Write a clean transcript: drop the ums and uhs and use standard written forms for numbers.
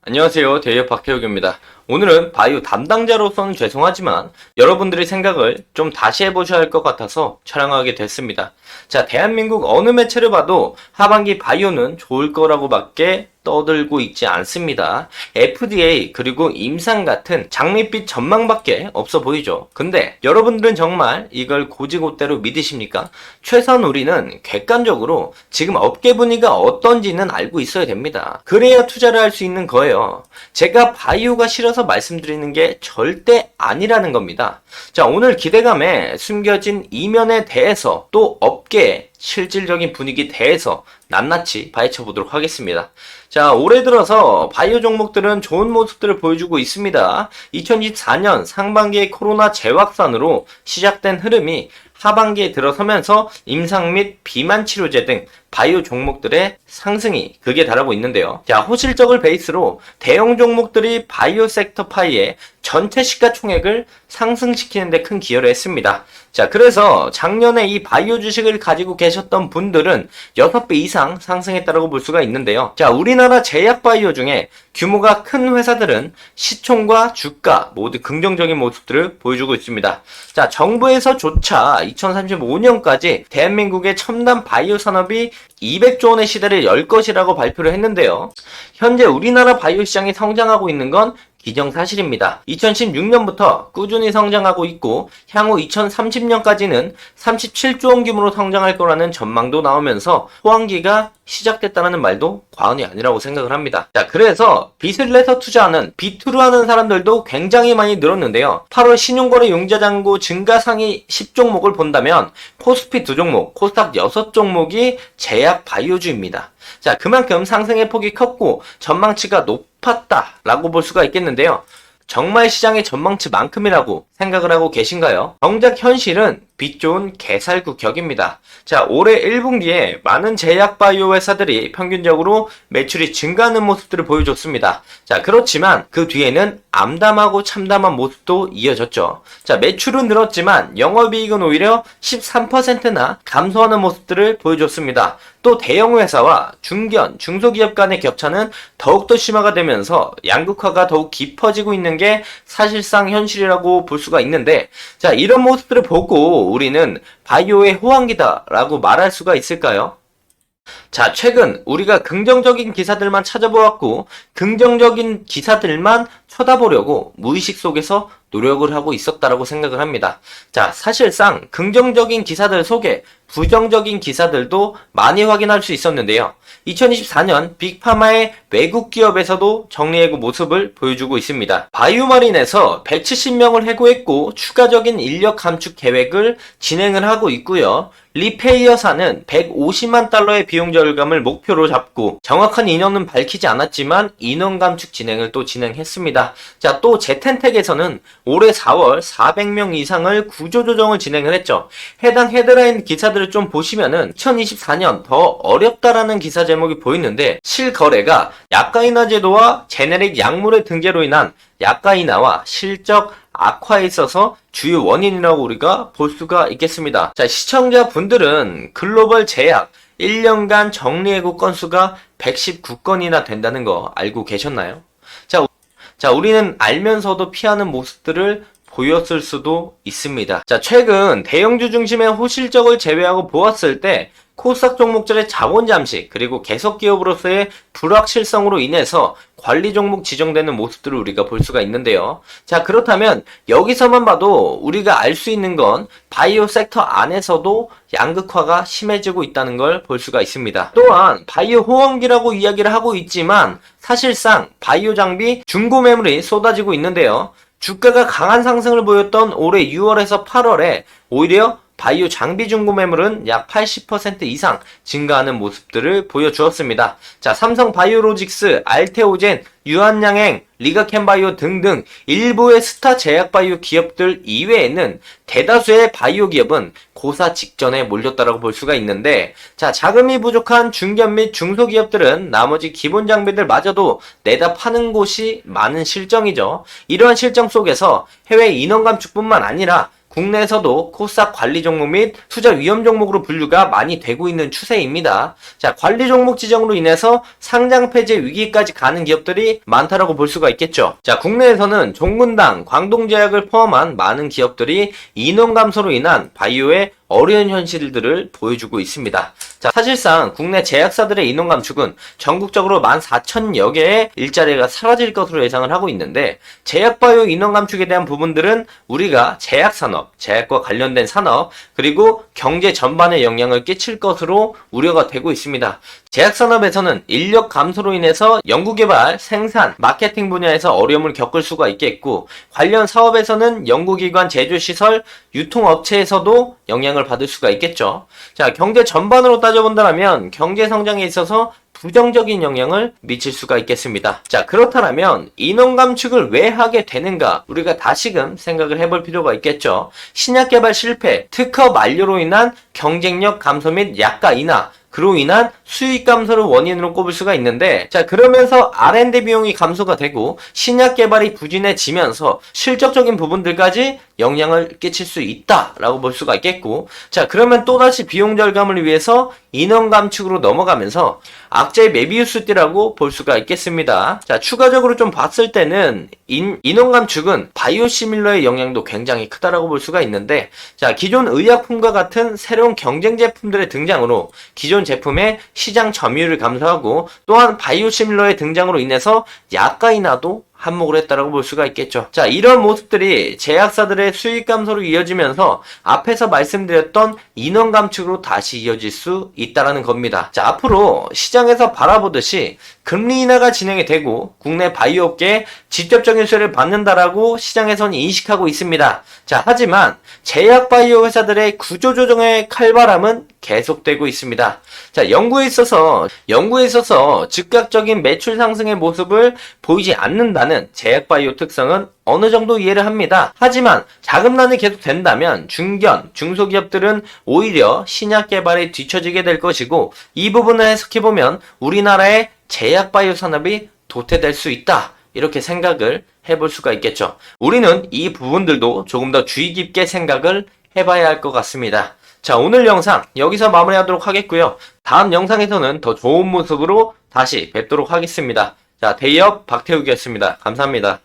안녕하세요. 대기업 박태욱입니다. 오늘은 바이오 담당자로서는 죄송하지만 여러분들의 생각을 좀 다시 해보셔야 할 것 같아서 촬영하게 됐습니다. 자, 대한민국 어느 매체를 봐도 하반기 바이오는 좋을 거라고 밖에 떠들고 있지 않습니다. FDA 그리고 임상 같은 장밋빛 전망밖에 없어 보이죠. 근데 여러분들은 정말 이걸 고지고대로 믿으십니까? 최소한 우리는 객관적으로 지금 업계 분위기가 어떤지는 알고 있어야 됩니다. 그래야 투자를 할 수 있는 거예요. 제가 바이오가 싫어서 말씀드리는 게 절대 아니라는 겁니다. 자, 오늘 기대감에 숨겨진 이면에 대해서 또 업계의 실질적인 분위기 대해서 낱낱이 파헤쳐 보도록 하겠습니다. 자, 올해 들어서 바이오 종목들은 좋은 모습들을 보여주고 있습니다. 2024년 상반기의 코로나 재확산으로 시작된 흐름이 하반기에 들어서면서 임상 및 비만 치료제 등 바이오 종목들의 상승이 극에 달하고 있는데요. 자, 호실적을 베이스로 대형 종목들이 바이오 섹터 파이의 전체 시가총액을 상승시키는 데 큰 기여를 했습니다. 자, 그래서 작년에 이 바이오 주식을 가지고 계셨던 분들은 6배 이상 상승했다고 볼 수가 있는데요. 자, 우리나라 제약 바이오 중에 규모가 큰 회사들은 시총과 주가 모두 긍정적인 모습들을 보여주고 있습니다. 자, 정부에서조차 2035년까지 대한민국의 첨단 바이오 산업이 200조 원의 시대를 열 것이라고 발표를 했는데요. 현재 우리나라 바이오 시장이 성장하고 있는 건 기정사실입니다. 2016년부터 꾸준히 성장하고 있고 향후 2030년까지는 37조 원 규모로 성장할 거라는 전망도 나오면서 호황기가 시작됐다는 말도 과언이 아니라고 생각을 합니다. 자, 그래서 빚을 내서 투자하는 비투를 하는 사람들도 굉장히 많이 늘었는데요. 8월 신용거래 융자잔고 증가 상위 10종목을 본다면 코스피 2종목, 코스닥 6종목이 제약 바이오주입니다. 자, 그만큼 상승의 폭이 컸고 전망치가 높았다라고 볼 수가 있겠는데요. 정말 시장의 전망치만큼이라고 생각을 하고 계신가요? 정작 현실은 빛 좋은 개살구 격입니다. 자, 올해 1분기에 많은 제약 바이오 회사들이 평균적으로 매출이 증가하는 모습들을 보여줬습니다. 자, 그렇지만 그 뒤에는 암담하고 참담한 모습도 이어졌죠. 자, 매출은 늘었지만 영업이익은 오히려 13%나 감소하는 모습들을 보여줬습니다. 또 대형 회사와 중견, 중소기업 간의 격차는 더욱더 심화가 되면서 양극화가 더욱 깊어지고 있는 게 사실상 현실이라고 볼 수가 있는데, 자, 이런 모습들을 보고 우리는 바이오의 호황기다라고 말할 수가 있을까요? 자, 최근 우리가 긍정적인 기사들만 찾아보았고 긍정적인 기사들만 쳐다보려고 무의식 속에서 노력을 하고 있었다라고 생각을 합니다. 자, 사실상 긍정적인 기사들 속에 부정적인 기사들도 많이 확인할 수 있었는데요. 2024년 빅파마의 외국 기업에서도 정리해고 모습을 보여주고 있습니다. 바이오마린에서 170명을 해고했고 추가적인 인력 감축 계획을 진행을 하고 있고요. 리페이어사는 150만 달러의 비용 절감을 목표로 잡고 정확한 인원은 밝히지 않았지만 인원 감축 진행을 또 진행했습니다. 자, 또 제텐텍에서는 올해 4월 400명 이상을 구조조정을 진행을 했죠. 해당 헤드라인 기사들을 좀 보시면은 2024년 더 어렵다라는 기사 제목이 보이는데 실거래가 약가인화 제도와 제네릭 약물의 등재로 인한 약가인화와 실적 악화에 있어서 주요 원인이라고 우리가 볼 수가 있겠습니다. 자, 시청자분들은 글로벌 제약 1년간 정리해고 건수가 119건이나 된다는 거 알고 계셨나요? 자, 우리는 알면서도 피하는 모습들을 보였을 수도 있습니다. 자, 최근 대형주 중심의 호실적을 제외하고 보았을 때 코스닥 종목들의 자본 잠식 그리고 계속 기업으로서의 불확실성으로 인해서 관리 종목 지정되는 모습들을 우리가 볼 수가 있는데요. 자, 그렇다면 여기서만 봐도 우리가 알 수 있는 건 바이오 섹터 안에서도 양극화가 심해지고 있다는 걸 볼 수가 있습니다. 또한 바이오 호황기라고 이야기를 하고 있지만 사실상 바이오 장비 중고 매물이 쏟아지고 있는데요. 주가가 강한 상승을 보였던 올해 6월에서 8월에 오히려 바이오 장비 중고 매물은 약 80% 이상 증가하는 모습들을 보여주었습니다. 자, 삼성 바이오로직스, 알테오젠, 유한양행, 리가캠바이오 등등 일부의 스타 제약 바이오 기업들 이외에는 대다수의 바이오 기업은 고사 직전에 몰렸다라고 볼 수가 있는데, 자, 자금이 부족한 중견 및 중소기업들은 나머지 기본 장비들마저도 내다 파는 곳이 많은 실정이죠. 이러한 실정 속에서 해외 인원 감축뿐만 아니라 국내에서도 코스닥 관리 종목 및 투자 위험 종목으로 분류가 많이 되고 있는 추세입니다. 자, 관리 종목 지정으로 인해서 상장 폐지 위기까지 가는 기업들이 많다라고 볼 수가 있겠죠. 자, 국내에서는 종근당, 광동제약을 포함한 많은 기업들이 인원 감소로 인한 바이오의 어려운 현실들을 보여주고 있습니다. 자, 사실상 국내 제약사들의 인원 감축은 전국적으로 14,000여 개의 일자리가 사라질 것으로 예상을 하고 있는데, 제약바이오 인원 감축에 대한 부분들은 우리가 제약산업, 제약과 관련된 산업, 그리고 경제 전반에 영향을 끼칠 것으로 우려가 되고 있습니다. 제약산업에서는 인력 감소로 인해서 연구개발, 생산, 마케팅 분야에서 어려움을 겪을 수가 있겠고, 관련 사업에서는 연구기관, 제조시설, 유통업체에서도 영향을 받을 수가 있겠죠. 자, 경제 전반으로 따져본다면 경제 성장에 있어서 부정적인 영향을 미칠 수가 있겠습니다. 자, 그렇다면 인원 감축을 왜 하게 되는가? 우리가 다시금 생각을 해볼 필요가 있겠죠. 신약 개발 실패, 특허 만료로 인한 경쟁력 감소 및 약가 인하, 그로 인한 수익 감소를 원인으로 꼽을 수가 있는데, 자, 그러면서 R&D 비용이 감소가 되고 신약 개발이 부진해지면서 실적적인 부분들까지 영향을 끼칠 수 있다라고 볼 수가 있겠고, 자, 그러면 또다시 비용 절감을 위해서 인원 감축으로 넘어가면서 악재의 메비우스띠라고 볼 수가 있겠습니다. 자, 추가적으로 좀 봤을 때는 인원 감축은 바이오시밀러의 영향도 굉장히 크다라고 볼 수가 있는데, 자, 기존 의약품과 같은 새로운 경쟁 제품들의 등장으로 기존 제품의 시장 점유율을 감소하고, 또한 바이오시밀러의 등장으로 인해서 약가 인하도 한몫을 했다라고 볼 수가 있겠죠. 자, 이런 모습들이 제약사들의 수익 감소로 이어지면서 앞에서 말씀드렸던 인원 감축으로 다시 이어질 수 있다라는 겁니다. 자, 앞으로 시장에서 바라보듯이 금리 인하가 진행이 되고 국내 바이오 업계에 직접적인 수혜를 받는다라고 시장에서는 인식하고 있습니다. 자, 하지만 제약 바이오 회사들의 구조조정의 칼바람은 계속되고 있습니다. 자, 연구에 있어서 즉각적인 매출 상승의 모습을 보이지 않는다는 제약바이오 특성은 어느 정도 이해를 합니다. 하지만 자금난이 계속 된다면 중견, 중소기업들은 오히려 신약 개발에 뒤처지게 될 것이고, 이 부분을 해석해보면 우리나라의 제약바이오 산업이 도태될 수 있다, 이렇게 생각을 해볼 수가 있겠죠. 우리는 이 부분들도 조금 더 주의 깊게 생각을 해봐야 할 것 같습니다. 자, 오늘 영상 여기서 마무리하도록 하겠고요. 다음 영상에서는 더 좋은 모습으로 다시 뵙도록 하겠습니다. 자, 대기업 박태욱이었습니다. 감사합니다.